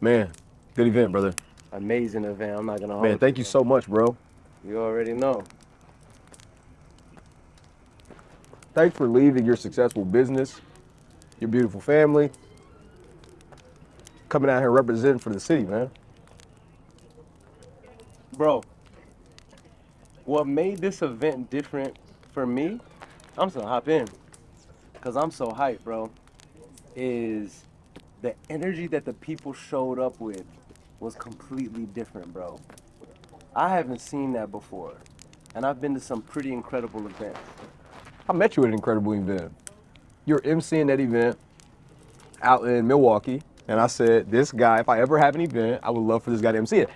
Man, good event, brother. Amazing event. I'm not gonna Man, hold thank you so much, bro. you. You already know. Thanks for leaving your successful business, your beautiful family, coming out here representing for the city, man. Bro, what made this event different for me, I'm just gonna hop in. Cause I'm so hyped, bro, is the energy that the people showed up with was completely different, bro. I haven't seen that before. And I've been to some pretty incredible events. I met you at an incredible event. You're emceeing that event out in Milwaukee, and I said, this guy, if I ever have an event, I would love for this guy to MC it.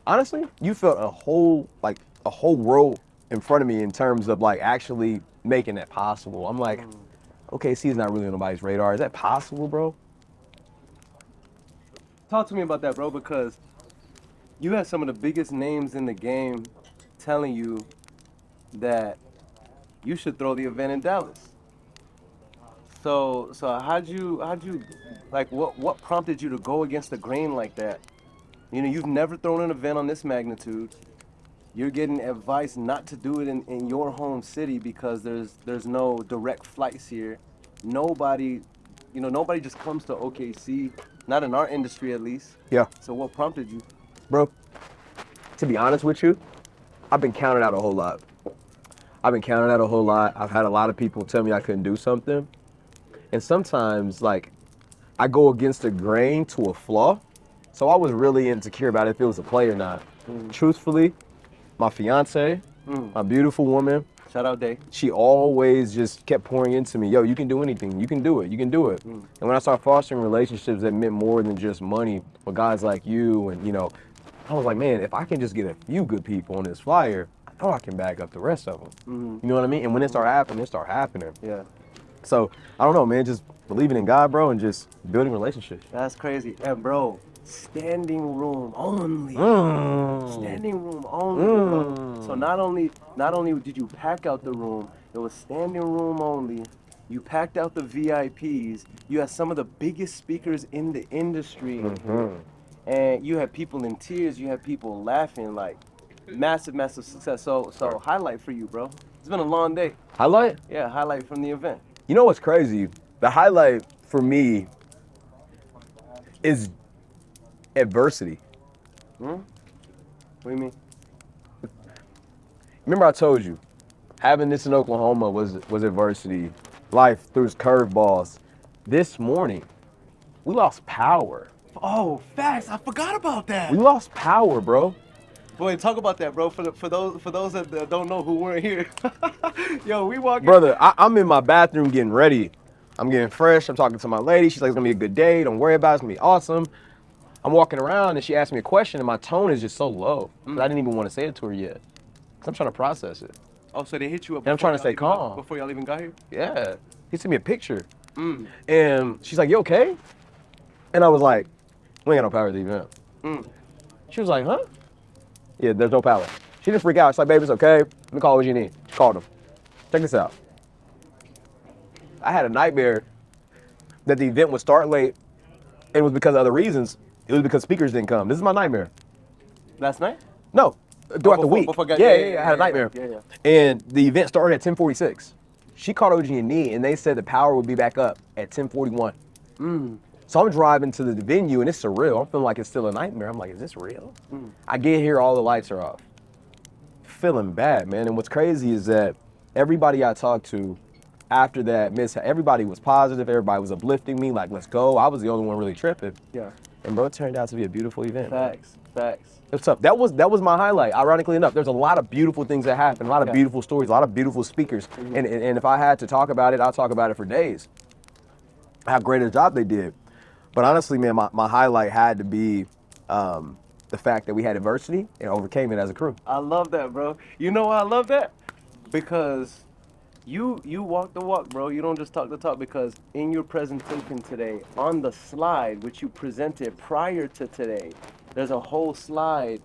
Honestly, you felt a whole world in front of me in terms of like actually making that possible. I'm like, okay, see, it's not really on nobody's radar. Is that possible, bro? Talk to me about that, bro, because you had some of the biggest names in the game telling you that you should throw the event in Dallas. So how'd you like what prompted you to go against the grain like that? You know, you've never thrown an event on this magnitude. You're getting advice not to do it in your home city because there's no direct flights here. Nobody, nobody just comes to OKC, not in our industry at least. Yeah, So what prompted you? bro. To be honest with you, I've been counted out a whole lot. I've been counted out a whole lot. I've had a lot of people tell me I couldn't do something. And sometimes, like, I go against the grain to a flaw. So I was really insecure about if it was a play or not. Truthfully, my fiance, my beautiful woman, Shout out Day. she always just kept pouring into me, yo, you can do anything. You can do it. You can do it. And when I started fostering relationships that meant more than just money with guys like you, and, I was like, man, if I can just get a few good people on this flyer, I know I can back up the rest of them. You know what I mean? And when it started happening, it started happening. Yeah. So I don't know, man, just believing in God, bro, and just building relationships. That's crazy. And bro, standing room only. Standing room only, bro. So not only did you pack out the room, it was standing room only. You packed out the VIPs. You had some of the biggest speakers in the industry in here. And you had people in tears, you had people laughing, like massive, massive success. So highlight for you, bro. It's been a long day. Highlight? Yeah, highlight from the event. You know what's crazy? The highlight for me is adversity. What do you mean? Remember I told you, having this in Oklahoma was adversity. Life threw curveballs. This morning, we lost power. Oh, facts. I forgot about that. We lost power, bro. Boy, talk about that, bro. For those that don't know who weren't here, yo, we walking. Brother, I'm in my bathroom getting ready. I'm getting fresh. I'm talking to my lady. She's like, it's gonna be a good day. Don't worry about it. It's gonna be awesome. I'm walking around and she asked me a question and my tone is just so low. I didn't even want to say it to her yet. Cause I'm trying to process it. Oh, so they hit you up. And I'm trying to stay before y'all calm. before y'all even got here. Yeah. He sent me a picture. And she's like, you okay? And I was like, we ain't got no power at the event. She was like, huh? Yeah, there's no power. She didn't freak out. She's like, baby, it's okay. Let me call what you need. She called him. Check this out. I had a nightmare that the event would start late and it was because of other reasons. It was because speakers didn't come. This is my nightmare. Last night? No, throughout the week. I had a nightmare. Yeah. And the event started at 10:46. She called OG&E and they said the power would be back up at 10:41. So I'm driving to the venue and it's surreal. I'm feeling like it's still a nightmare. I'm like, is this real? I get here, all the lights are off. Feeling bad, man. And what's crazy is that everybody I talked to after that mishap, everybody was positive. Everybody was uplifting me, like, let's go. I was the only one really tripping. Yeah. And bro, it turned out to be a beautiful event. Facts. It was tough. That was my highlight. Ironically enough, there's a lot of beautiful things that happened, a lot of beautiful stories, a lot of beautiful speakers. And if I had to talk about it, I'll talk about it for days. How great a job they did. But honestly, man, my highlight had to be the fact that we had adversity and overcame it as a crew. I love that, bro. You know why I love that? Because you walk the walk, bro. You don't just talk the talk, because in your presentation today, on the slide which you presented prior to today, there's a whole slide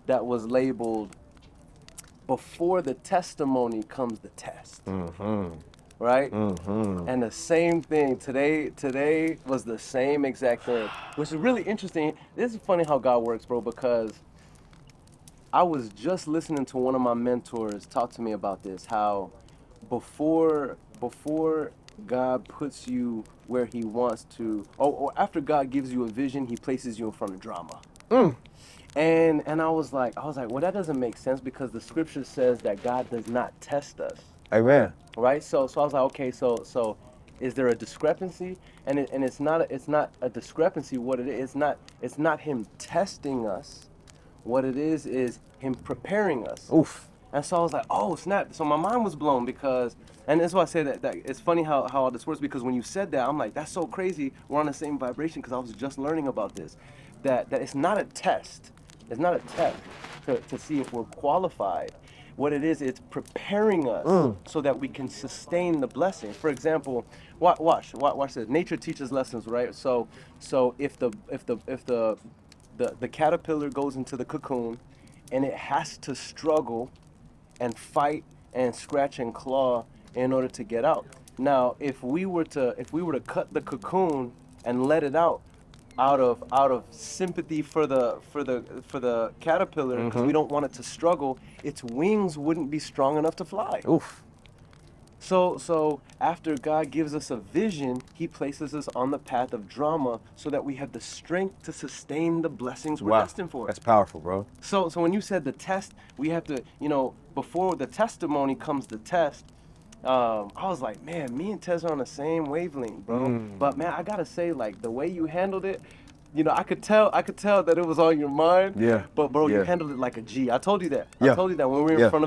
that was labeled "Before the testimony comes the test." right? Mm-hmm. And the same thing today was the same exact thing, which is really interesting. This is funny how God works, bro, because I was just listening to one of my mentors talk to me about this, how before God puts you where he wants to, or after God gives you a vision, he places you in front of drama. And I was like, well, that doesn't make sense because the scripture says that God does not test us. Amen. Right? So I was like, okay, so is there a discrepancy? And it's not a discrepancy. What it is, it's not him testing us. What it is him preparing us. Oof. And so I was like, oh snap. So my mind was blown because, and that's why I say that it's funny how all this works, because when you said that, I'm like, that's so crazy. We're on the same vibration, because I was just learning about this. That it's not a test. It's not a test to see if we're qualified. What it is, it's preparing us so that we can sustain the blessing. For example, watch this. Nature teaches lessons, right? So if the caterpillar goes into the cocoon and it has to struggle and fight and scratch and claw in order to get out. Now, if we were to cut the cocoon and let it out of sympathy for the caterpillar, because we don't want it to struggle, its wings wouldn't be strong enough to fly. Oof. So after God gives us a vision, he places us on the path of drama so that we have the strength to sustain the blessings we're destined for. That's powerful, bro. So when you said the test, we have to, before the testimony comes the test. I was like, man, me and Tez are on the same wavelength, bro. But man, I gotta say, like, the way you handled it, I could tell that it was on your mind. Yeah. But bro, you Yeah. handled it like a G. I told you that. Yeah. I told you that when we were Yeah. in front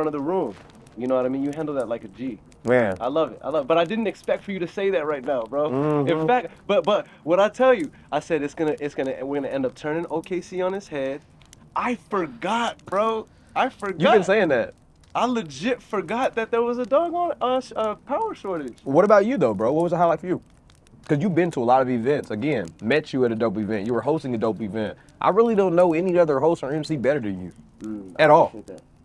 of the room. You know what I mean? You handled that like a G. Man. I love it. But I didn't expect for you to say that right now, bro. In fact, but what I tell you, I said we're gonna end up turning OKC on his head. I forgot, bro. I forgot. You've been saying that. I legit forgot that there was a doggone power shortage. What about you though, bro? What was the highlight for you? Because you've been to a lot of events. Again, met you at a dope event. You were hosting a dope event. I really don't know any other host or MC better than you. At all.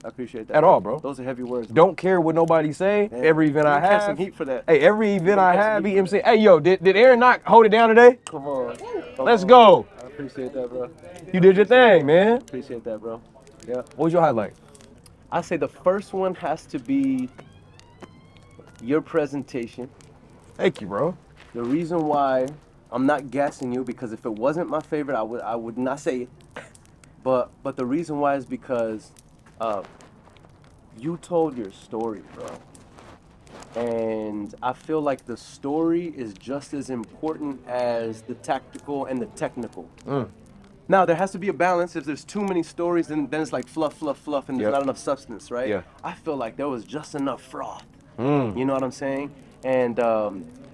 I appreciate that. At all, bro. Those are heavy words. Don't care what nobody say. Man, Every event I you catch have. some heat for that. Hey, every event I catch some have, heat he for MC. Hey, yo, did Aaron not hold it down today? Come on. Let's go. I appreciate that, bro. You did your thing, man. Appreciate that, bro. Yeah. What was your highlight? I say the first one has to be your presentation. Thank you, bro. The reason why I'm not gassing you, because if it wasn't my favorite, I would not say it. But the reason why is because you told your story, bro. And I feel like the story is just as important as the tactical and the technical. Now, there has to be a balance. If there's too many stories, then it's like fluff, and there's not enough substance, right? Yeah. I feel like there was just enough froth. You know what I'm saying? And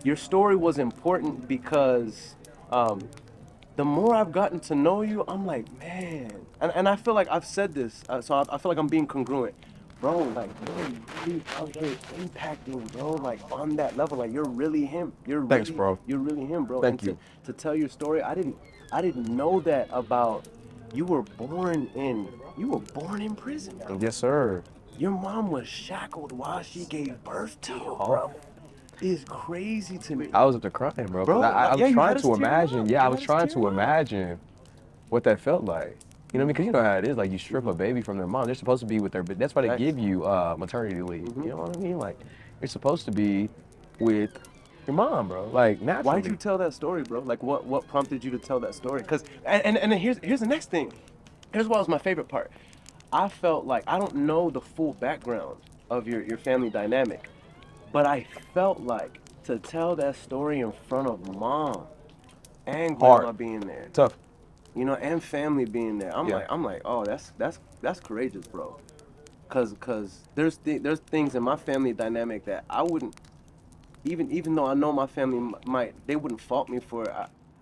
your story was important because the more I've gotten to know you, I'm like, man. And I feel like I've said this, so I feel like I'm being congruent. Bro, like, you're really out here impacting, bro, like, on that level. Like, you're really him. Thanks, bro. You're really him, bro. Thank and you. To tell your story, I didn't know that about you. Were born in prison, bro. Yes, sir. Your mom was shackled while she gave birth to you, bro. It's crazy to me. I was up there crying, bro. Bro, I was yeah, you trying had us to tearing imagine. up. Yeah, I You was had us trying to tearing up. imagine what that felt like. You know what I mean? Because you know how it is. Like, you strip a baby from their mom. They're supposed to be with their, but that's why they Facts. give you maternity leave. You know what I mean? Like, you're supposed to be with your mom, bro. Like, naturally. Why'd you tell that story, bro? Like, what prompted you to tell that story? Because, and then here's the next thing. Here's what was my favorite part. I felt like, I don't know the full background of your family dynamic, but I felt like to tell that story in front of mom and grandma Hard. being there, Tough. and family being there. I'm Yeah. like, oh, that's courageous, bro. Cause there's things in my family dynamic that I wouldn't, even though I know my family they wouldn't fault me for.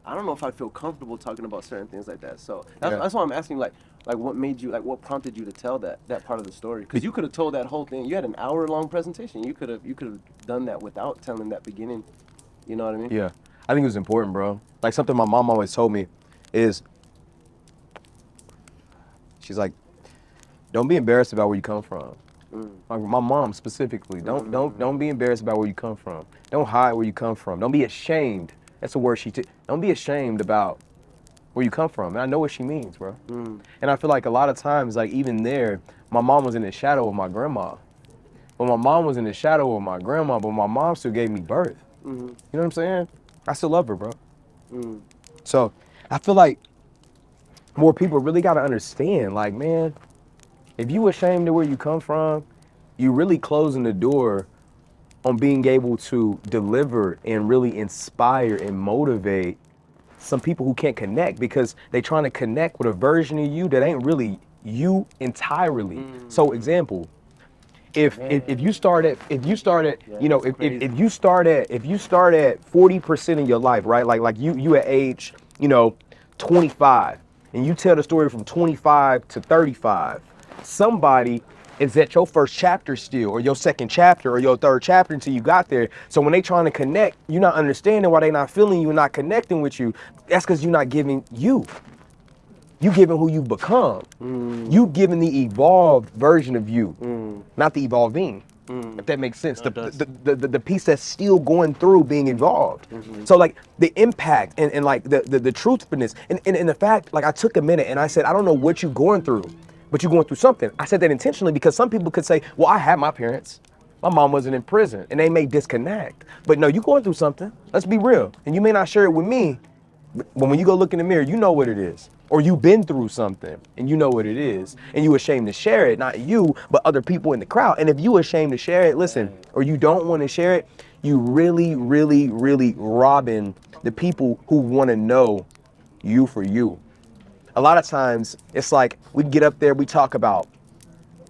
I don't know if I'd feel comfortable talking about certain things like that. So that's why I'm asking, like what made you, like what prompted you to tell that part of the story? Because you could have told that whole thing. You had an hour-long presentation. You could have done that without telling that beginning. You know what I mean? Yeah. I think it was important, bro. Like, something my mom always told me is, she's like, don't be embarrassed about where you come from. Like my mom specifically. Don't be embarrassed about where you come from. Don't hide where you come from. Don't be ashamed. That's the word don't be ashamed about where you come from. And I know what she means, bro. And I feel like a lot of times, like even there, my mom was in the shadow of my grandma. But my mom was in the shadow of my grandma, but my mom still gave me birth. You know what I'm saying? I still love her, bro. So I feel like more people really got to understand, like, man, if you ashamed of where you come from, you really closing the door on being able to deliver and really inspire and motivate some people who can't connect because they trying to connect with a version of you that ain't really you entirely. So example, if you start at you know if you start at 40% of your life, right? Like you at age 25, and you tell the story from 25 to 35, somebody is at your first chapter still, or your second chapter, or your third chapter until you got there. So when they trying to connect, you're not understanding why they not feeling you and not connecting with you. That's because you're not giving you. You giving who you've become. You giving the evolved version of you, not the evolving. If that makes sense. The piece that's still going through being evolved. So like the impact and like the truthfulness and the fact, like I took a minute and I said, I don't know what you're going through, but you're going through something. I said that intentionally because some people could say, well, I had my parents. My mom wasn't in prison, and they may disconnect. But no, you're going through something. Let's be real. And you may not share it with me, but when you go look in the mirror, you know what it is. Or you've been through something and you know what it is. And you ashamed to share it, not you, but other people in the crowd. And if you ashamed to share it, listen, or you don't want to share it, you really, really, really robbing the people who want to know you for you. A lot of times it's like we get up there, we talk about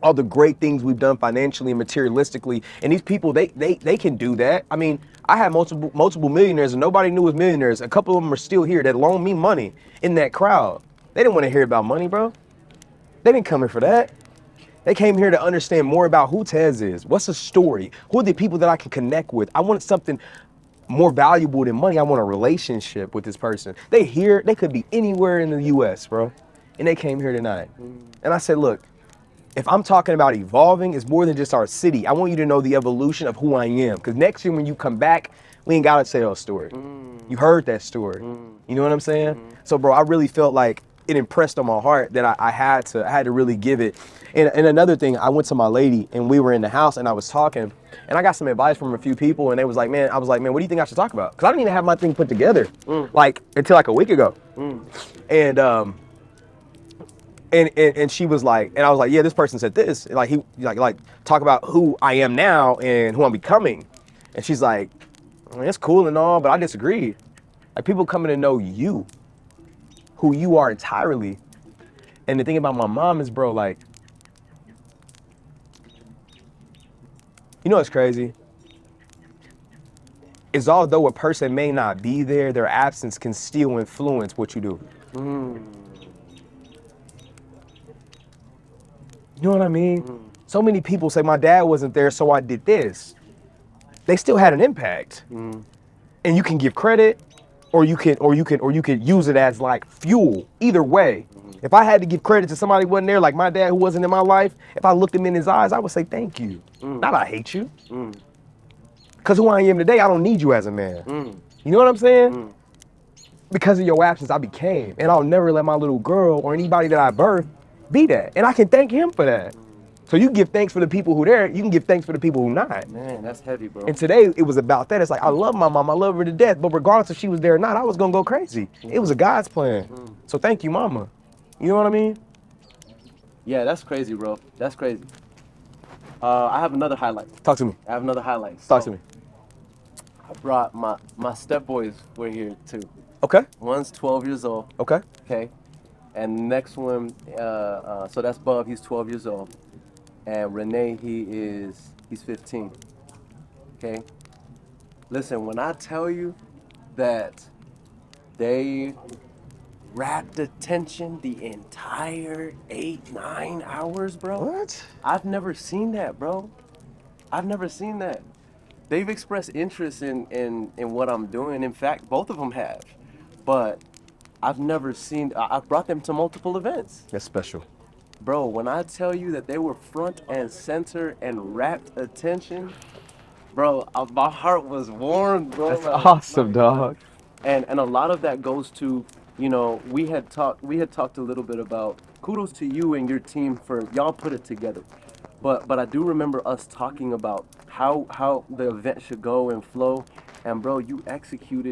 all the great things we've done financially and materialistically. And these people, they can do that. I mean, I had multiple millionaires and nobody knew was millionaires. A couple of them are still here that loaned me money in that crowd. They didn't want to hear about money, bro. They didn't come here for that. They came here to understand more about who Tez is. What's the story? Who are the people that I can connect with? I want something more valuable than money. I want a relationship with this person. They could be anywhere in the US, bro. And they came here tonight. And I said, look, if I'm talking about evolving, it's more than just our city. I want you to know the evolution of who I am. Because next year when you come back, we ain't got to tell a story. You heard that story. You know what I'm saying? So, bro, I really felt like it impressed on my heart that I had to really give it. And another thing, I went to my lady and we were in the house and I was talking and I got some advice from a few people and they was like, man, I was like, man, what do you think I should talk about? Because I didn't even have my thing put together like until like a week ago. And she was like, and I was like, yeah, this person said this. Like he like talk about who I am now and who I'm becoming. And she's like, I mean, it's cool and all, but I disagree. Like people coming to know you, who you are entirely. And the thing about my mom is, bro, like, you know what's crazy? Is although a person may not be there, their absence can still influence what you do. You know what I mean? So many people say my dad wasn't there, so I did this. They still had an impact. And you can give credit or you can use it as like fuel. Either way. If I had to give credit to somebody who wasn't there, like my dad who wasn't in my life, if I looked him in his eyes, I would say thank you. Not I hate you. Because who I am today, I don't need you as a man. You know what I'm saying? Because of your absence, I became. And I'll never let my little girl or anybody that I birthed be that. And I can thank him for that. So you give thanks for the people who there, you can give thanks for the people who not. Man, that's heavy, bro. And today it was about that. It's like, I love my mom, I love her to death, but regardless if she was there or not, I was gonna go crazy. It was a God's plan. So thank you, mama. You know what I mean? Yeah, that's crazy, bro. That's crazy. I have another highlight. Talk to me. I have another highlight. Talk to me. I brought my step boys were here too. Okay. One's 12 years old. Okay. Okay. And the next one, so that's Bub, he's 12 years old. And Renee, he's 15. Okay. Listen, when I tell you that they wrapped attention the entire 8-9 hours, bro. What? I've never seen that, bro. I've never seen that. They've expressed interest in what I'm doing. In fact, both of them have. But I've never seen, I've brought them to multiple events. That's special. Bro, when I tell you that they were front and center and rapt attention, bro, my heart was warm, bro. That's Like, awesome, dog. and a lot of that goes to, you know, we had talked a little bit about kudos to you and your team for y'all put it together. But I do remember us talking about how the event should go and flow. And bro,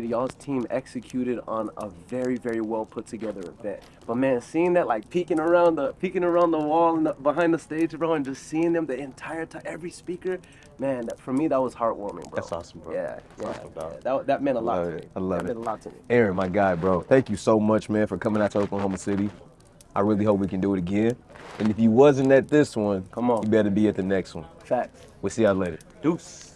y'all's team executed on a very, very well put together event. But man, seeing that like peeking around the wall and behind the stage, bro, and just seeing them the entire time, every speaker, man, for me that was heartwarming, bro. That's awesome, bro. Yeah, yeah, Awesome, dog. that meant a lot Love to me. it. I love that it. meant a lot to me. Aaron, my guy, bro. Thank you so much, man, for coming out to Oklahoma City. I really hope we can do it again. And if you wasn't at this one, Come on. you better be at the next one. Facts. We'll see y'all later. Deuce.